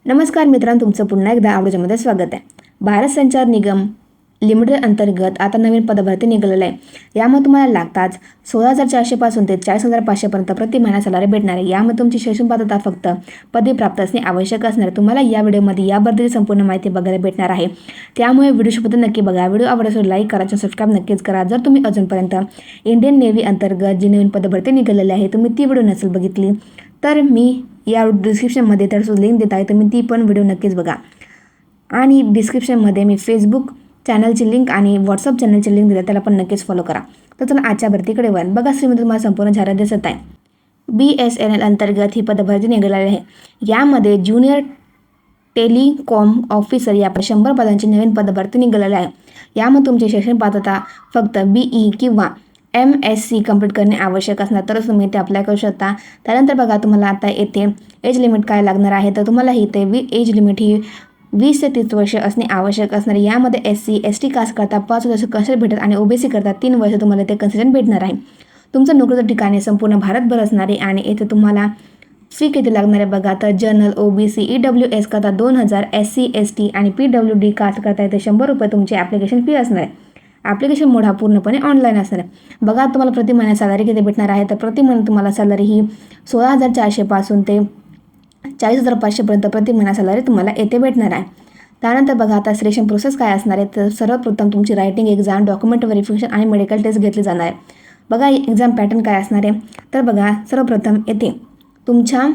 नमस्कार मित्रांनो, तुमचं पुन्हा एकदा आवडीच्यामध्ये स्वागत आहे. भारत संचार निगम लिमिटेड अंतर्गत आता नवीन पदभरती निघालेलं आहे. यामध्ये तुम्हाला लागताच 16,400 पासून ते 40,500 पर्यंत प्रति महिना सॅलरी भेटणार आहे. यामध्ये तुमची शैक्षणिक पात्रता फक्त पदवी प्राप्त असणे आवश्यक असणार आहे. तुम्हाला या व्हिडिओमध्ये या भरतीची संपूर्ण माहिती बघायला भेटणार आहे. त्यामुळे व्हिडिओ सोबत नक्की बघा. व्हिडिओ आवडल्यास लाईक करा, सबस्क्राईब नक्कीच करा. जर तुम्ही अजूनपर्यंत इंडियन नेव्ही अंतर्गत जी नवीन पदभरती निघालेली आहे तुम्ही ती व्हिडिओ नसेल बघितली तर मी या डिस्क्रिप्शनमध्ये त्याचं लिंक देत आहे, तुम्ही ती पण व्हिडिओ नक्कीच बघा. आणि डिस्क्रिप्शनमध्ये मी फेसबुक चॅनलची लिंक आणि व्हॉट्सअप चॅनलची लिंक दिली, त्याला पण नक्कीच फॉलो करा. तर चला आजच्या भरतीकडे वळ. बघा स्क्रीनमध्ये तुम्हाला संपूर्ण जाहिरात दिसत आहे. BSNL अंतर्गत ही पदभरती निघालेली आहे. यामध्ये ज्युनियर टेलिकॉम ऑफिसर या 100 पदांची नवीन पदभरती निघालेली आहे. यामध्ये तुमची शैक्षणिक पात्रता फक्त BE किंवा MSc कंप्लीट करणे आवश्यक असणार तरच तुम्ही ते अप्लाय करू शकता. त्यानंतर बघा तुम्हाला आता येथे एज लिमिट काय लागणार आहे, तर तुम्हाला इथे एज लिमिट ही 20 ते 30 वर्ष असणे आवश्यक असणार. यामध्ये SC ST कास्ट करता 5 वर्ष कन्सेशन भेटत आणि OBC करता 3 वर्ष तुम्हाला ते कन्सेशन भेटणार आहे. तुमचं नोकरीचं ठिकाणी संपूर्ण भारतभर असणार आहे आणि येथे तुम्हाला फी किती लागणार आहे बघा, तर जनरल OBC EWS करता 2,000, SC ST आणि PWD कास्ट करता येथे 100 रुपये तुमची ॲप्लिकेशन फी असणार आहे. ॲप्लिकेशन मोड हा पूर्णपणे ऑनलाईन असणार आहे. बघा तुम्हाला प्रति महिना सॅलरी किती भेटणार आहे, तर प्रति महिना तुम्हाला सॅलरी ही 16,400 पासून ते 40,500 पर्यंत प्रति महिना सॅलरी तुम्हाला येथे भेटणार आहे. त्यानंतर बघा आता सिलेक्शन प्रोसेस काय असणार आहे, तर सर्वप्रथम तुमची रायटिंग एक्झाम, डॉक्युमेंट व्हेरिफिकेशन आणि मेडिकल टेस्ट घेतली जाणार आहे. बघा एक्झाम पॅटर्न काय असणार आहे, तर बघा सर्वप्रथम येथे तुमच्या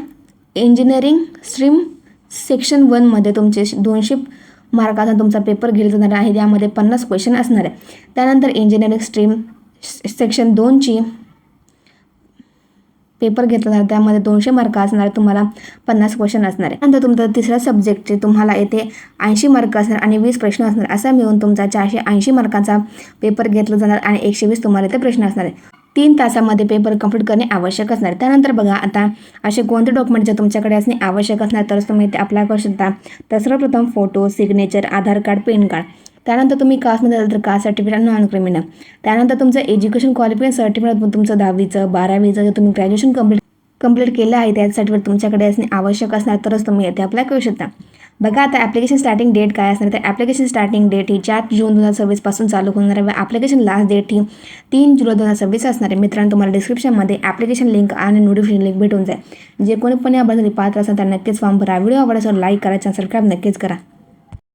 इंजिनिअरिंग स्ट्रीम सेक्शन 1मध्ये तुमचे 200 मार्काचा तुमचा पेपर घेतला जाणार आहे. यामध्ये 50 क्वेश्चन असणार आहे. त्यानंतर इंजिनिअरिंग स्ट्रीम सेक्शन 2ची पेपर घेतला जाणार, त्यामध्ये 200 मार्क असणार, तुम्हाला 50 क्वेश्चन असणार आहे. नंतर तुमचा तिसऱ्या सब्जेक्टचे तुम्हाला येथे 80 मार्क असणार आणि 20 प्रश्न असणार. असा मिळून तुमचा 480 मार्काचा पेपर घेतला जाणार आणि 120 तुम्हाला इथे प्रश्न असणार आहे. 3 तासामध्ये पेपर कंप्लीट करणे आवश्यक असणार. त्यानंतर बघा आता असे कोणते डॉक्युमेंट जे तुमच्याकडे असणे आवश्यक असणार तरच तुम्ही ते अप्लाय करू शकता. तर सर्वप्रथम फोटो, सिग्नेचर, आधार कार्ड, पॅन कार्ड. त्यानंतर तुम्ही कास्टमध्ये असेल तर कास्ट सर्टिफिकेट, नॉन क्रिमिनल. त्यानंतर तुमचं एज्युकेशन क्वालिफिकेशन सर्टिफिकेट, तुमचं 10वीचं 12वीचं जर तुम्ही ग्रॅज्युएशन कंप्लीट केलं आहे त्या सर्टिफिकेट तुमच्याकडे असणे आवश्यक असणार तरच तुम्ही येथे अप्लाय करू शकता. बघा आता ॲप्लिकेशन स्टार्टिंग डेट काय असणार, तर ॲप्लिकेशन स्टार्टिंग डेट ही 4 जून 2026 पासून चालू होणार आहे व ॲप्लिकेशन लास्ट डेट ही 3 जुलै 2026 असणार आहे. मित्रांनो तुम्हाला डिस्क्रिप्शनमध्ये ॲप्लिकेशन लिंक आणि नोटिफिकेशन लिंक भेटून जाईल. जे कोणी पण या बद्दल पात्र असेल तर नक्कीच फॉर्म भरा. व्हिडिओ आवडल्यास लाईक करा, सबस्क्राईब नक्कीच करा.